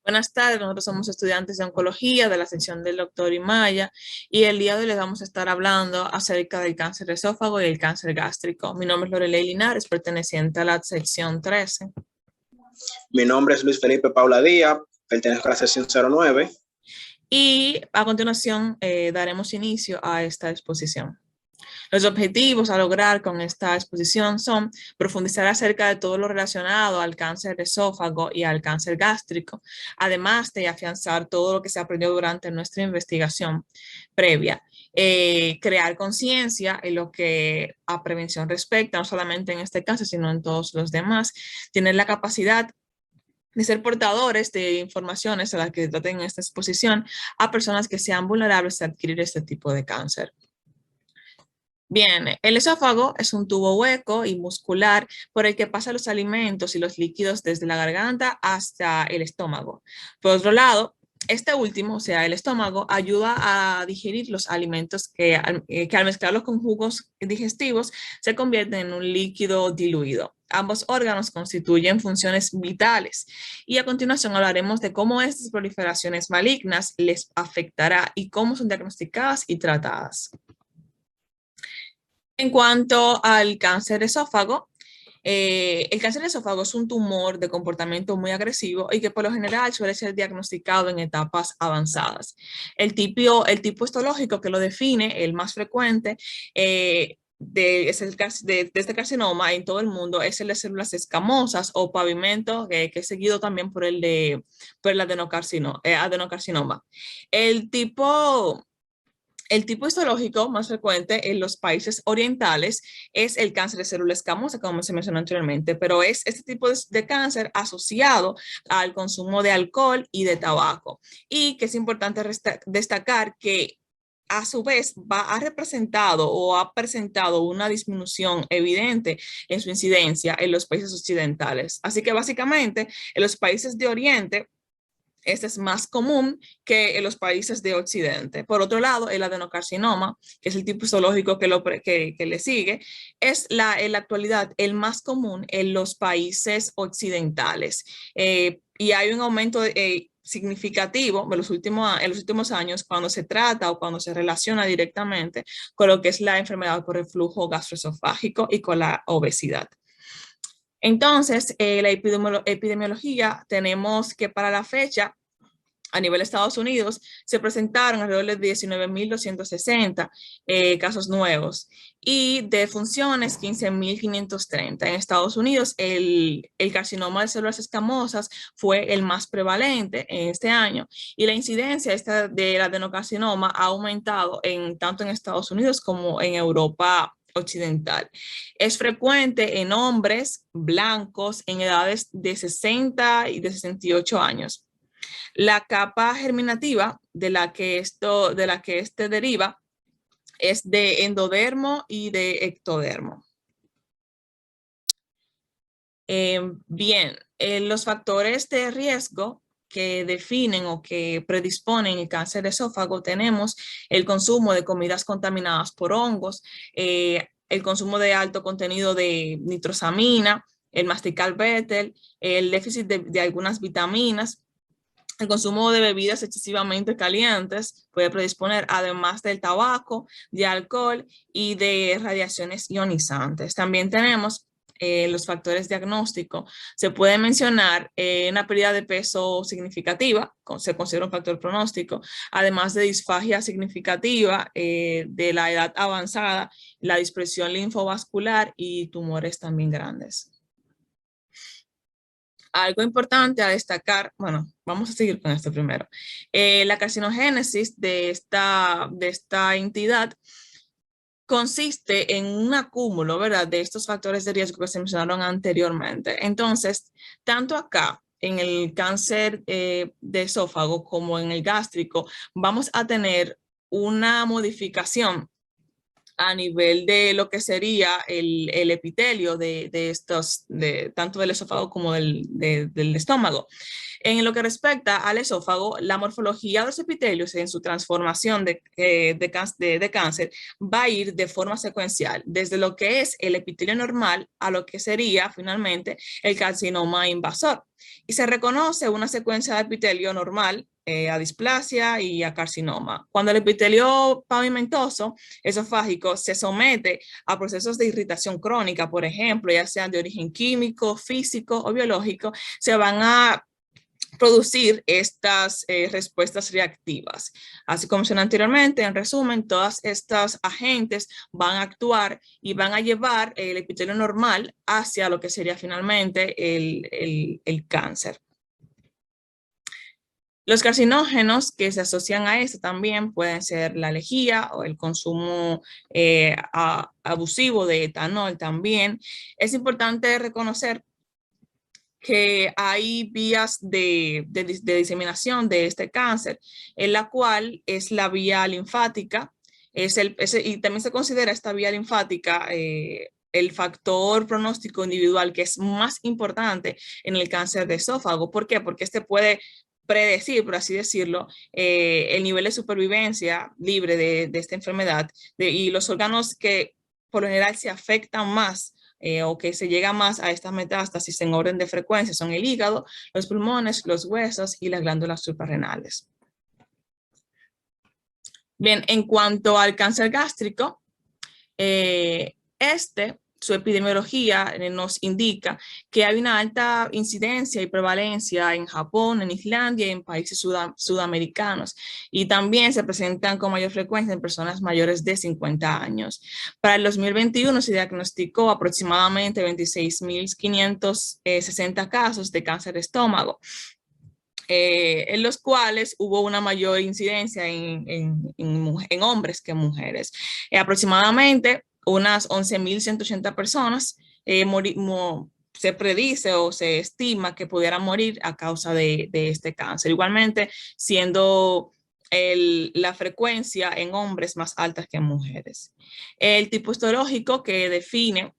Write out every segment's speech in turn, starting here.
Buenas tardes, nosotros somos estudiantes de oncología de la sección del doctor Imaya y el día de hoy les vamos a estar hablando acerca del cáncer de esófago y el cáncer gástrico. Mi nombre es Lorelei Linares, perteneciente a la sección 13. Mi nombre es Luis Felipe Paula Díaz, pertenezco a la sección 09. Y a continuación daremos inicio a esta exposición. Los objetivos a lograr con esta exposición son profundizar acerca de todo lo relacionado al cáncer de esófago y al cáncer gástrico, además de afianzar todo lo que se aprendió durante nuestra investigación previa. Crear conciencia en lo que a prevención respecta, no solamente en este caso, sino en todos los demás. Tener la capacidad de ser portadores de informaciones a las que traten esta exposición a personas que sean vulnerables a adquirir este tipo de cáncer. Bien, el esófago es un tubo hueco y muscular por el que pasan los alimentos y los líquidos desde la garganta hasta el estómago. Por otro lado, este último, o sea, el estómago, ayuda a digerir los alimentos que al mezclarlos con jugos digestivos se convierten en un líquido diluido. Ambos órganos constituyen funciones vitales y a continuación hablaremos de cómo estas proliferaciones malignas les afectará y cómo son diagnosticadas y tratadas. En cuanto al cáncer de esófago, el cáncer de esófago es un tumor de comportamiento muy agresivo y que por lo general suele ser diagnosticado en etapas avanzadas. El tipo histológico que lo define, el más frecuente, de este carcinoma en todo el mundo es el de células escamosas o pavimento, que es seguido también por el adenocarcinoma. El tipo histológico más frecuente en los países orientales es el cáncer de célula escamosa, como se mencionó anteriormente, pero es este tipo de cáncer asociado al consumo de alcohol y de tabaco. Y que es importante destacar que a su vez ha representado o ha presentado una disminución evidente en su incidencia en los países occidentales. Así que básicamente en los países de Oriente, este es más común que en los países de Occidente. Por otro lado, el adenocarcinoma, que es el tipo histológico que le sigue, es en la actualidad el más común en los países occidentales. Y hay un aumento significativo en los últimos años cuando se trata o cuando se relaciona directamente con lo que es la enfermedad por reflujo gastroesofágico y con la obesidad. Entonces, la epidemiología, tenemos que para la fecha, a nivel de Estados Unidos, se presentaron alrededor de 19.260 casos nuevos y de funciones 15.530. En Estados Unidos, el carcinoma de células escamosas fue el más prevalente en este año y la incidencia del adenocarcinoma ha aumentado tanto en Estados Unidos como en Europa occidental. Es frecuente en hombres blancos en edades de 60 y de 68 años. La capa germinativa de la que este deriva es de endodermo y de ectodermo. Bien, los factores de riesgo que definen o que predisponen el cáncer de esófago, tenemos el consumo de comidas contaminadas por hongos, el consumo de alto contenido de nitrosamina, el masticar bétel, el déficit de algunas vitaminas. El consumo de bebidas excesivamente calientes puede predisponer, además del tabaco, de alcohol y de radiaciones ionizantes. También tenemos los factores diagnósticos. Se puede mencionar una pérdida de peso significativa, se considera un factor pronóstico, además de disfagia significativa de la edad avanzada, la dispersión linfovascular y tumores también grandes. Algo importante a destacar, bueno, vamos a seguir con esto primero. La carcinogénesis de esta entidad consiste en un acúmulo, ¿verdad?, de estos factores de riesgo que se mencionaron anteriormente. Entonces, tanto acá en el cáncer de esófago como en el gástrico, vamos a tener una modificación a nivel de lo que sería el epitelio tanto del esófago como del estómago. En lo que respecta al esófago, la morfología de los epitelios en su transformación de cáncer va a ir de forma secuencial, desde lo que es el epitelio normal a lo que sería finalmente el carcinoma invasor. Y se reconoce una secuencia de epitelio normal a displasia y a carcinoma. Cuando el epitelio pavimentoso esofágico se somete a procesos de irritación crónica, por ejemplo, ya sean de origen químico, físico o biológico, se van a producir estas respuestas reactivas. Así como mencioné anteriormente, en resumen, todas estas agentes van a actuar y van a llevar el epitelio normal hacia lo que sería finalmente el cáncer. Los carcinógenos que se asocian a esto también pueden ser la lejía o el consumo abusivo de etanol también. Es importante reconocer que hay vías de diseminación de este cáncer, en la cual es la vía linfática, y también se considera esta vía linfática el factor pronóstico individual que es más importante en el cáncer de esófago. ¿Por qué? Porque este puede predecir, por así decirlo, el nivel de supervivencia libre de esta enfermedad y los órganos que por lo general se afectan más o que se llega más a estas metástasis en orden de frecuencia son el hígado, los pulmones, los huesos y las glándulas suprarrenales. Bien, en cuanto al cáncer gástrico, su epidemiología nos indica que hay una alta incidencia y prevalencia en Japón, en Islandia y en países sudamericanos, y también se presentan con mayor frecuencia en personas mayores de 50 años. Para el 2021 se diagnosticó aproximadamente 26.560 casos de cáncer de estómago, en los cuales hubo una mayor incidencia en hombres que mujeres. Aproximadamente unas 11.180 personas se predice o se estima que pudieran morir a causa de este cáncer. Igualmente, siendo la frecuencia en hombres más alta que en mujeres. El tipo histológico que define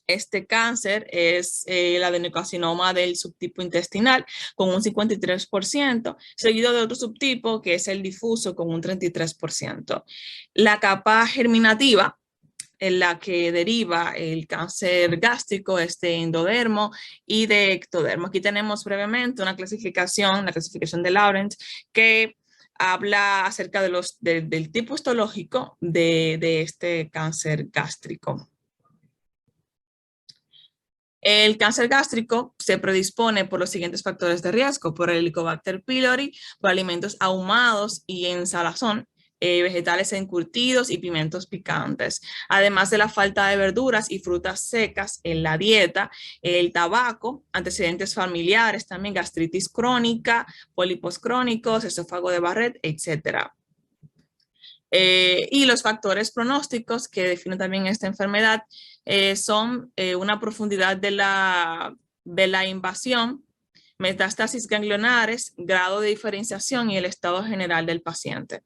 este cáncer es el adenocarcinoma del subtipo intestinal con un 53%, seguido de otro subtipo que es el difuso con un 33%. La capa germinativa en la que deriva el cáncer gástrico es de endodermo y de ectodermo. Aquí tenemos brevemente una clasificación, la clasificación de Laurent, que habla acerca del tipo histológico de este cáncer gástrico. El cáncer gástrico se predispone por los siguientes factores de riesgo: por el Helicobacter pylori, por alimentos ahumados y en salazón, vegetales encurtidos y pimientos picantes, además de la falta de verduras y frutas secas en la dieta, el tabaco, antecedentes familiares, también gastritis crónica, pólipos crónicos, esófago de Barrett, etc. Y los factores pronósticos que definen también esta enfermedad son una profundidad de la invasión, metástasis ganglionares, grado de diferenciación y el estado general del paciente.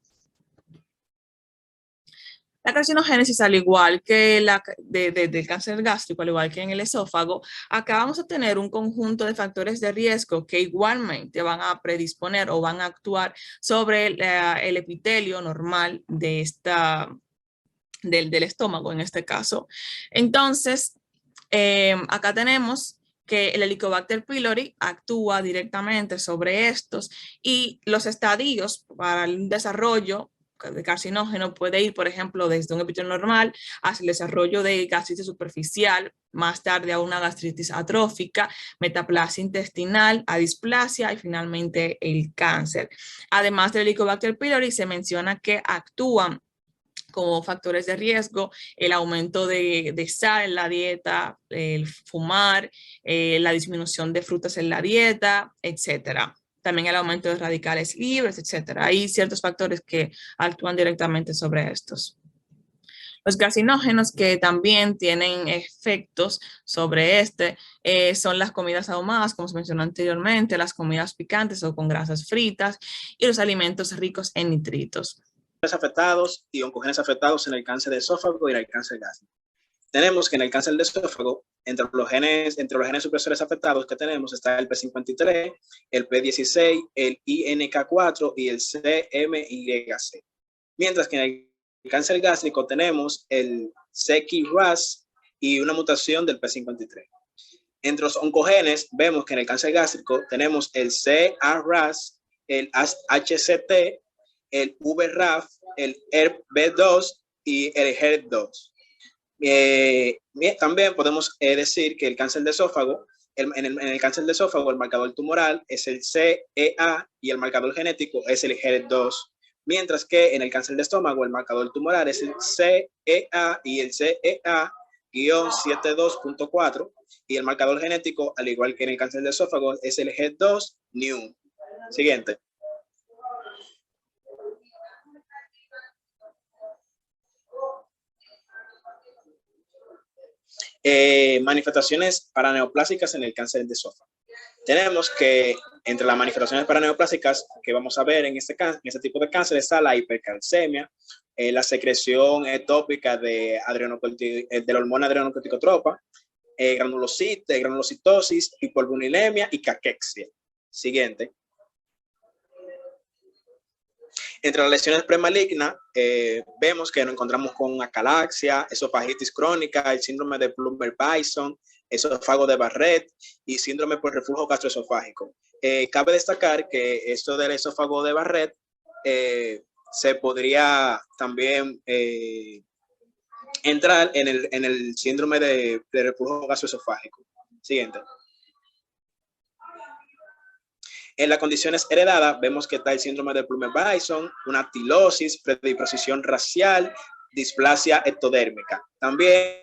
La carcinogénesis, al igual que del cáncer gástrico, al igual que en el esófago, acá vamos a tener un conjunto de factores de riesgo que igualmente van a predisponer o van a actuar sobre el epitelio normal del estómago en este caso. Entonces, acá tenemos que el Helicobacter pylori actúa directamente sobre estos y los estadios para el desarrollo de carcinógeno puede ir, por ejemplo, desde un epitelio normal hacia el desarrollo de gastritis superficial, más tarde a una gastritis atrófica, metaplasia intestinal, a displasia y finalmente el cáncer. Además del Helicobacter pylori, se menciona que actúan como factores de riesgo el aumento de sal en la dieta, el fumar, la disminución de frutas en la dieta, etcétera. También el aumento de radicales libres, etcétera. Hay ciertos factores que actúan directamente sobre estos. Los carcinógenos que también tienen efectos sobre son las comidas ahumadas, como se mencionó anteriormente, las comidas picantes o con grasas fritas y los alimentos ricos en nitritos. afectados y oncogenes afectados en el cáncer de esófago y en el cáncer gástrico. Tenemos que en el cáncer de esófago, entre los genes supresores afectados que tenemos está el P53, el P16, el INK4 y el CMYC. Mientras que en el cáncer gástrico tenemos el CKRAS y una mutación del P53. Entre los oncogenes vemos que en el cáncer gástrico tenemos el CRAS, el HCT, el VRAF, el ERB2 y el HER2. También podemos decir que el cáncer de esófago, en el cáncer de esófago el marcador tumoral es el CEA y el marcador genético es el HER2, mientras que en el cáncer de estómago el marcador tumoral es el CEA y el CEA-72.4 y el marcador genético, al igual que en el cáncer de esófago, es el HER2-NEW. Siguiente. Manifestaciones paraneoplásicas en el cáncer de esófago. Tenemos que entre las manifestaciones paraneoplásicas que vamos a ver en este tipo de cáncer está la hipercalcemia, la secreción ectópica de la hormona adrenocorticotropa, granulocitosis, hipoalbuminemia y caquexia. Siguiente. Entre las lesiones premalignas, vemos que nos encontramos con acalaxia, esofagitis crónica, el síndrome de Plummer-Bison, esófago de Barrett y síndrome por reflujo gastroesofágico. Cabe destacar que esto del esófago de Barrett se podría también entrar en el síndrome de reflujo gastroesofágico. Siguiente. En las condiciones heredadas vemos que está el síndrome de Plummer-Bison, una actilosis, predisposición racial, displasia ectodérmica. También,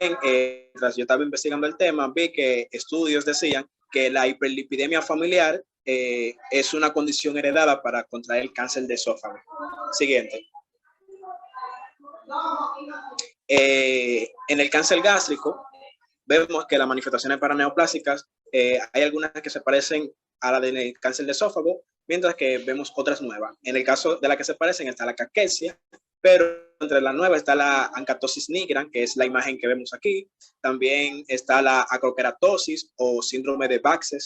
tras yo estaba investigando el tema, vi que estudios decían que la hiperlipidemia familiar es una condición heredada para contraer cáncer de esófago. Siguiente. En el cáncer gástrico, vemos que las manifestaciones paraneoplásicas, hay algunas que se parecen a la del cáncer de esófago, mientras que vemos otras nuevas. En el caso de la que se parecen está la caquexia, pero entre las nuevas está la ancatosis nigrans, que es la imagen que vemos aquí. También está la acrokeratosis o síndrome de Baxter.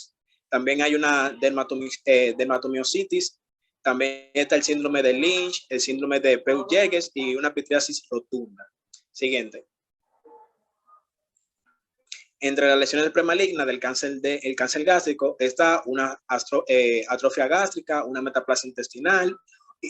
También hay una dermatomiositis. También está el síndrome de Lynch, el síndrome de Peutz-Jeghers y una pitriasis rotunda. Siguiente. Entre las lesiones premalignas del cáncer gástrico está una atrofia gástrica, una metaplasia intestinal,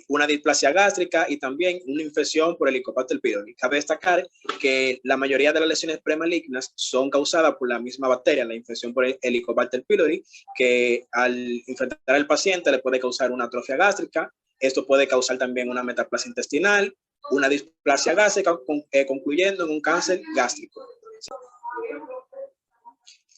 una displasia gástrica y también una infección por Helicobacter pylori. Cabe destacar que la mayoría de las lesiones premalignas son causadas por la misma bacteria, la infección por Helicobacter pylori, que al infectar al paciente le puede causar una atrofia gástrica. Esto puede causar también una metaplasia intestinal, una displasia gástrica, concluyendo en un cáncer gástrico.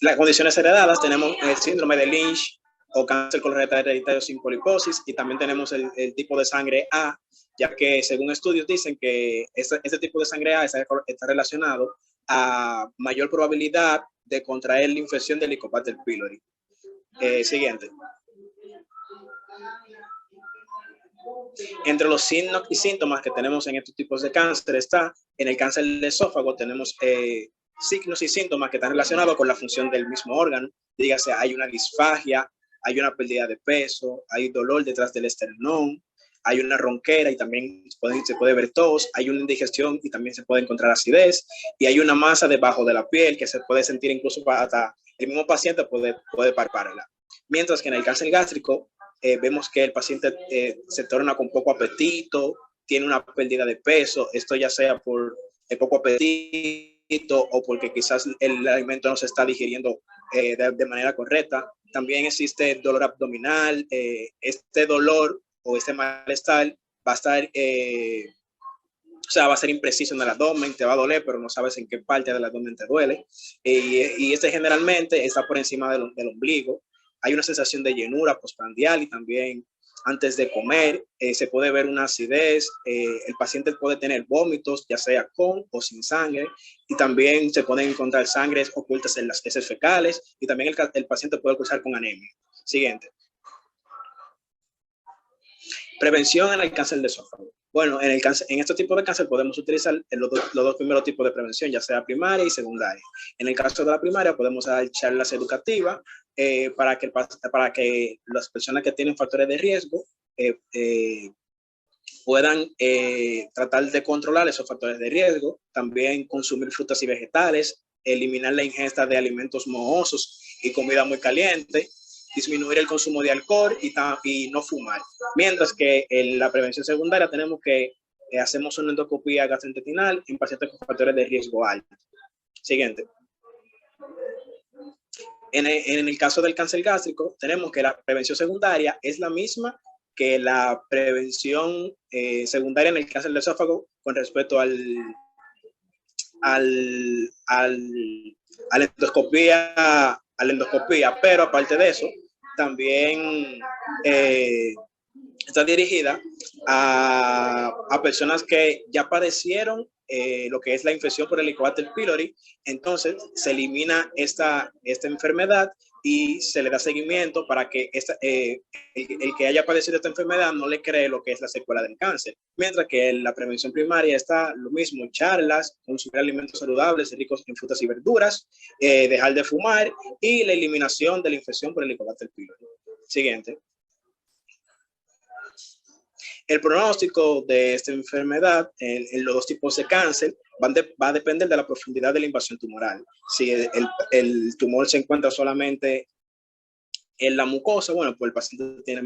Las condiciones heredadas tenemos el síndrome de Lynch o cáncer colorectal hereditario sin poliposis y también tenemos el tipo de sangre A, ya que según estudios dicen que este tipo de sangre A está relacionado a mayor probabilidad de contraer la infección de Helicobacter pylori. Siguiente. Entre los signos y síntomas que tenemos en estos tipos de cáncer está, en el cáncer del esófago tenemos signos y síntomas que están relacionados con la función del mismo órgano. Dígase, hay una disfagia, hay una pérdida de peso, hay dolor detrás del esternón, hay una ronquera y también se puede ver tos, hay una indigestión y también se puede encontrar acidez, y hay una masa debajo de la piel que se puede sentir incluso hasta el mismo paciente puede palparla. Mientras que en el cáncer gástrico vemos que el paciente se torna con poco apetito, tiene una pérdida de peso, esto ya sea por el poco apetito o porque quizás el alimento no se está digiriendo de manera correcta. También existe dolor abdominal. Este dolor o este malestar va a estar, va a ser impreciso en el abdomen, te va a doler, pero no sabes en qué parte del abdomen te duele. Y este generalmente está por encima del ombligo. Hay una sensación de llenura postprandial y también antes de comer se puede ver una acidez. El paciente puede tener vómitos, ya sea con o sin sangre, y también se pueden encontrar sangres ocultas en las heces fecales, y también el paciente puede cursar con anemia. Siguiente. Prevención en el cáncer de esófago. Bueno, en este tipo de cáncer podemos utilizar los dos primeros tipos de prevención, ya sea primaria y secundaria. En el caso de la primaria podemos dar charlas educativas para que las personas que tienen factores de riesgo puedan tratar de controlar esos factores de riesgo, también consumir frutas y vegetales, eliminar la ingesta de alimentos mohosos y comida muy caliente, disminuir el consumo de alcohol y no fumar. Mientras que en la prevención secundaria tenemos que hacemos una endoscopía gastrointestinal en pacientes con factores de riesgo alto. Siguiente. En el caso del cáncer gástrico, tenemos que la prevención secundaria es la misma que la prevención secundaria en el cáncer del esófago con respecto a la endoscopía, pero aparte de eso, también está dirigida a personas que ya padecieron lo que es la infección por Helicobacter pylori. Entonces se elimina esta enfermedad y se le da seguimiento para que el que haya padecido esta enfermedad no le cree lo que es la secuela del cáncer. Mientras que en la prevención primaria está lo mismo, charlas, consumir alimentos saludables, ricos en frutas y verduras, dejar de fumar y la eliminación de la infección por Helicobacter pylori. Siguiente. El pronóstico de esta enfermedad en los dos tipos de cáncer va a depender de la profundidad de la invasión tumoral. Si el tumor se encuentra solamente en la mucosa, bueno, pues el paciente tiene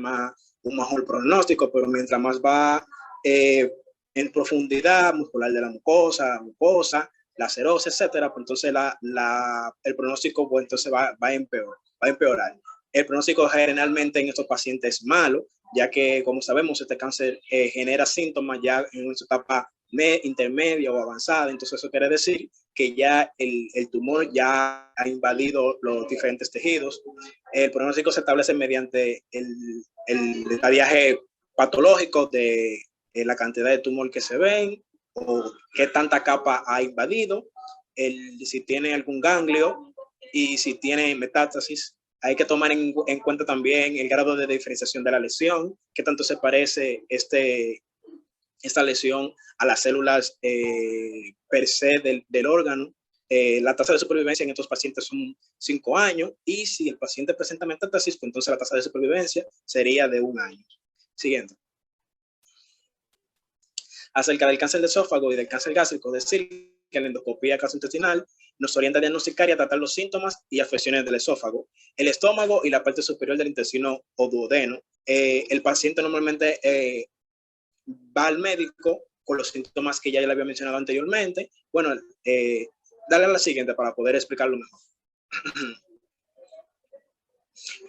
un mejor pronóstico, pero mientras más va en profundidad muscular de la mucosa, la serosis, etcétera, pues entonces el pronóstico pues entonces va a empeorar. El pronóstico generalmente en estos pacientes es malo, ya que, como sabemos, este cáncer genera síntomas ya en su etapa intermedia o avanzada. Entonces eso quiere decir que ya el tumor ya ha invadido los diferentes tejidos. El pronóstico se establece mediante el detallaje patológico de la cantidad de tumor que se ven o qué tanta capa ha invadido, si tiene algún ganglio y si tiene metástasis. Hay que tomar en cuenta también el grado de diferenciación de la lesión, qué tanto se parece esta lesión a las células per se del órgano. La tasa de supervivencia en estos pacientes son 5 años y si el paciente presenta metástasis, pues entonces la tasa de supervivencia sería de 1 año. Siguiente. Acerca del cáncer de esófago y del cáncer gástrico, decir que la endoscopía gastrointestinal nos orienta a diagnosticar y a tratar los síntomas y afecciones del esófago, el estómago y la parte superior del intestino o duodeno. El paciente normalmente va al médico con los síntomas que ya le había mencionado anteriormente. Bueno, dale a la siguiente para poder explicarlo mejor.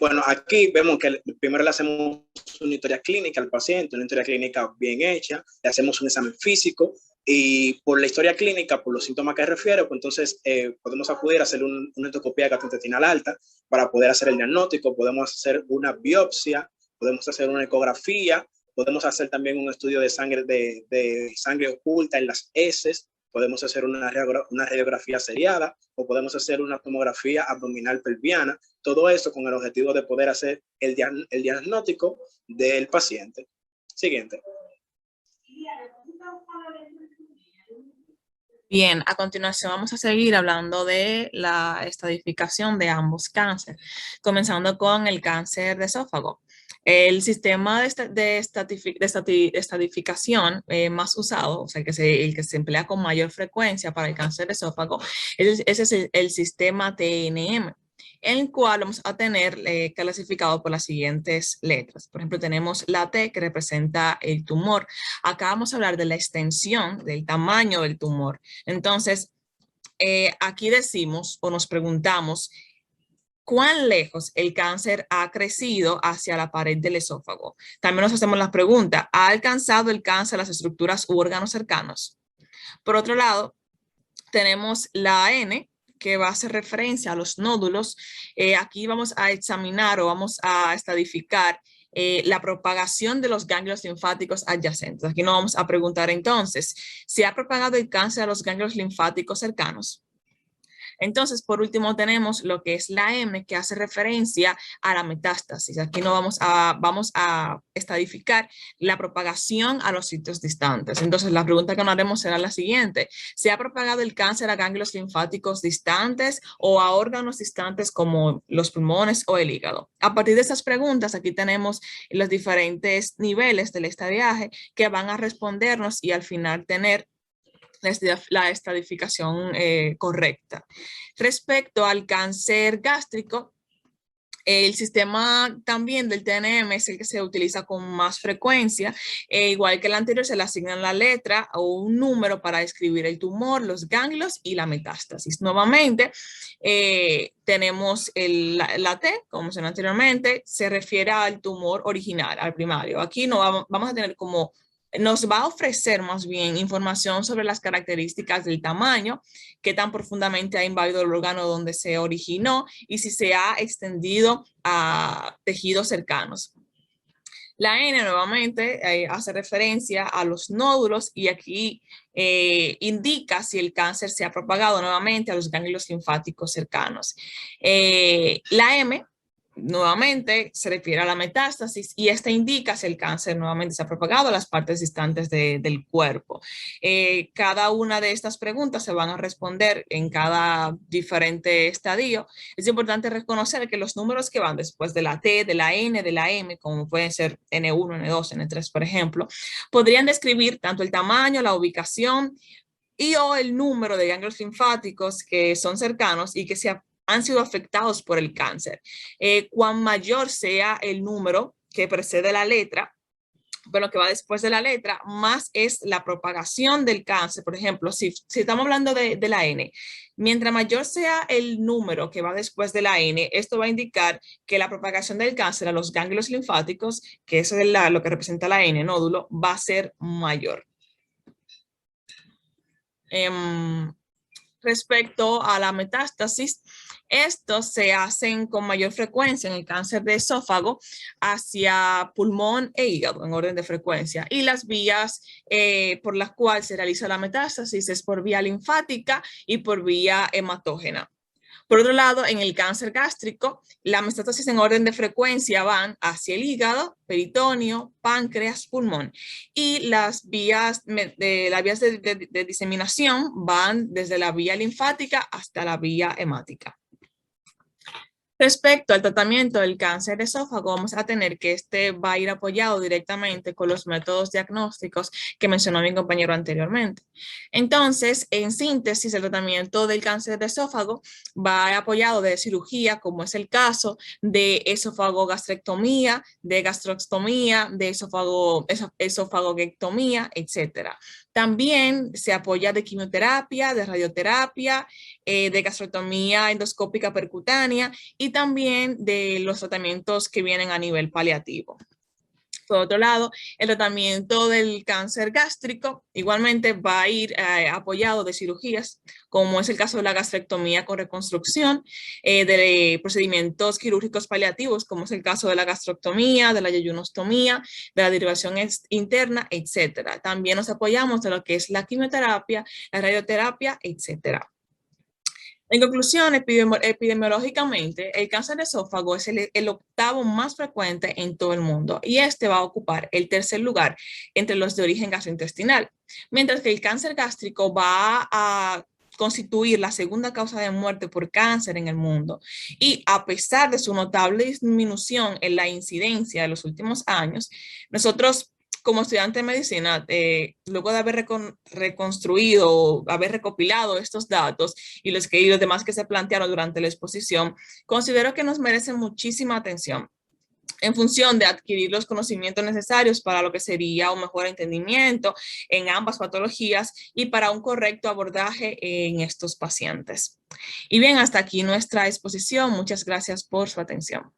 Bueno, aquí vemos que primero le hacemos una historia clínica al paciente, una historia clínica bien hecha, le hacemos un examen físico y por la historia clínica, por los síntomas que refiere, pues entonces podemos acudir a hacer una endoscopía gastrointestinal alta para poder hacer el diagnóstico, podemos hacer una biopsia, podemos hacer una ecografía, podemos hacer también un estudio de sangre oculta en las heces, podemos hacer una radiografía seriada o podemos hacer una tomografía abdominal pelviana, todo esto con el objetivo de poder hacer el diagnóstico del paciente. Siguiente. Bien, a continuación vamos a seguir hablando de la estadificación de ambos cánceres, comenzando con el cáncer de esófago. El sistema de estadificación más usado, o sea, el que se emplea con mayor frecuencia para el cáncer de esófago, ese es el sistema TNM, en el cual vamos a tener clasificado por las siguientes letras. Por ejemplo, tenemos la T, que representa el tumor. Acá vamos a hablar de la extensión, del tamaño del tumor. Entonces, aquí decimos o nos preguntamos cuán lejos el cáncer ha crecido hacia la pared del esófago. También nos hacemos la pregunta, ¿ha alcanzado el cáncer las estructuras u órganos cercanos? Por otro lado, tenemos la N, que va a hacer referencia a los nódulos. Aquí vamos a examinar o vamos a estadificar la propagación de los ganglios linfáticos adyacentes. Aquí nos vamos a preguntar entonces, ¿se ha propagado el cáncer a los ganglios linfáticos cercanos? Entonces, por último, tenemos lo que es la M, que hace referencia a la metástasis. Aquí no vamos a estadificar la propagación a los sitios distantes. Entonces, la pregunta que nos haremos será la siguiente: ¿se ha propagado el cáncer a ganglios linfáticos distantes o a órganos distantes como los pulmones o el hígado? A partir de estas preguntas, aquí tenemos los diferentes niveles del estadiaje que van a respondernos y al final tener la estadificación correcta. Respecto al cáncer gástrico, el sistema también del TNM es el que se utiliza con más frecuencia. Igual que el anterior, se le asigna la letra o un número para describir el tumor, los ganglios y la metástasis. Nuevamente, tenemos la T, como mencioné anteriormente, se refiere al tumor original, al primario. Aquí no vamos a tener como nos va a ofrecer más bien información sobre las características del tamaño, qué tan profundamente ha invadido el órgano donde se originó y si se ha extendido a tejidos cercanos. La N nuevamente hace referencia a los nódulos y aquí indica si el cáncer se ha propagado nuevamente a los ganglios linfáticos cercanos. La M nuevamente se refiere a la metástasis y esta indica si el cáncer nuevamente se ha propagado a las partes distantes del cuerpo. Cada una de estas preguntas se van a responder en cada diferente estadio. Es importante reconocer que los números que van después de la T, de la N, de la M, como pueden ser N1, N2, N3, por ejemplo, podrían describir tanto el tamaño, la ubicación y o el número de ganglios linfáticos que son cercanos y que han sido afectados por el cáncer. Cuán mayor sea el número que precede la letra, pero que va después de la letra, más es la propagación del cáncer. Por ejemplo, si estamos hablando de la N, mientras mayor sea el número que va después de la N, esto va a indicar que la propagación del cáncer a los ganglios linfáticos, que eso es lo que representa la N, nódulo, va a ser mayor. Respecto a la metástasis, estos se hacen con mayor frecuencia en el cáncer de esófago hacia pulmón e hígado en orden de frecuencia, y las vías por las cuales se realiza la metástasis es por vía linfática y por vía hematógena. Por otro lado, en el cáncer gástrico, la metástasis en orden de frecuencia van hacia el hígado, peritoneo, páncreas, pulmón. Y las vías de diseminación van desde la vía linfática hasta la vía hemática. Respecto al tratamiento del cáncer de esófago, vamos a tener que este va a ir apoyado directamente con los métodos diagnósticos que mencionó mi compañero anteriormente. Entonces, en síntesis, el tratamiento del cáncer de esófago va apoyado de cirugía, como es el caso de esofagogastrectomía, de gastrostomía, de esofagoectomía, etc. También se apoya de quimioterapia, de radioterapia, de gastrostomía endoscópica percutánea y también de los tratamientos que vienen a nivel paliativo. Por otro lado, el tratamiento del cáncer gástrico igualmente va a ir apoyado de cirugías, como es el caso de la gastrectomía con reconstrucción, de procedimientos quirúrgicos paliativos, como es el caso de la gastroctomía, de la yeyunostomía, de la derivación interna, etc. También nos apoyamos de lo que es la quimioterapia, la radioterapia, etc. En conclusión, epidemiológicamente, el cáncer de esófago es el octavo más frecuente en todo el mundo y este va a ocupar el tercer lugar entre los de origen gastrointestinal, mientras que el cáncer gástrico va a constituir la segunda causa de muerte por cáncer en el mundo. Y a pesar de su notable disminución en la incidencia de los últimos años, nosotros como estudiante de medicina, luego de haber reconstruido, haber recopilado estos datos y los demás que se plantearon durante la exposición, considero que nos merecen muchísima atención en función de adquirir los conocimientos necesarios para lo que sería un mejor entendimiento en ambas patologías y para un correcto abordaje en estos pacientes. Y bien, hasta aquí nuestra exposición. Muchas gracias por su atención.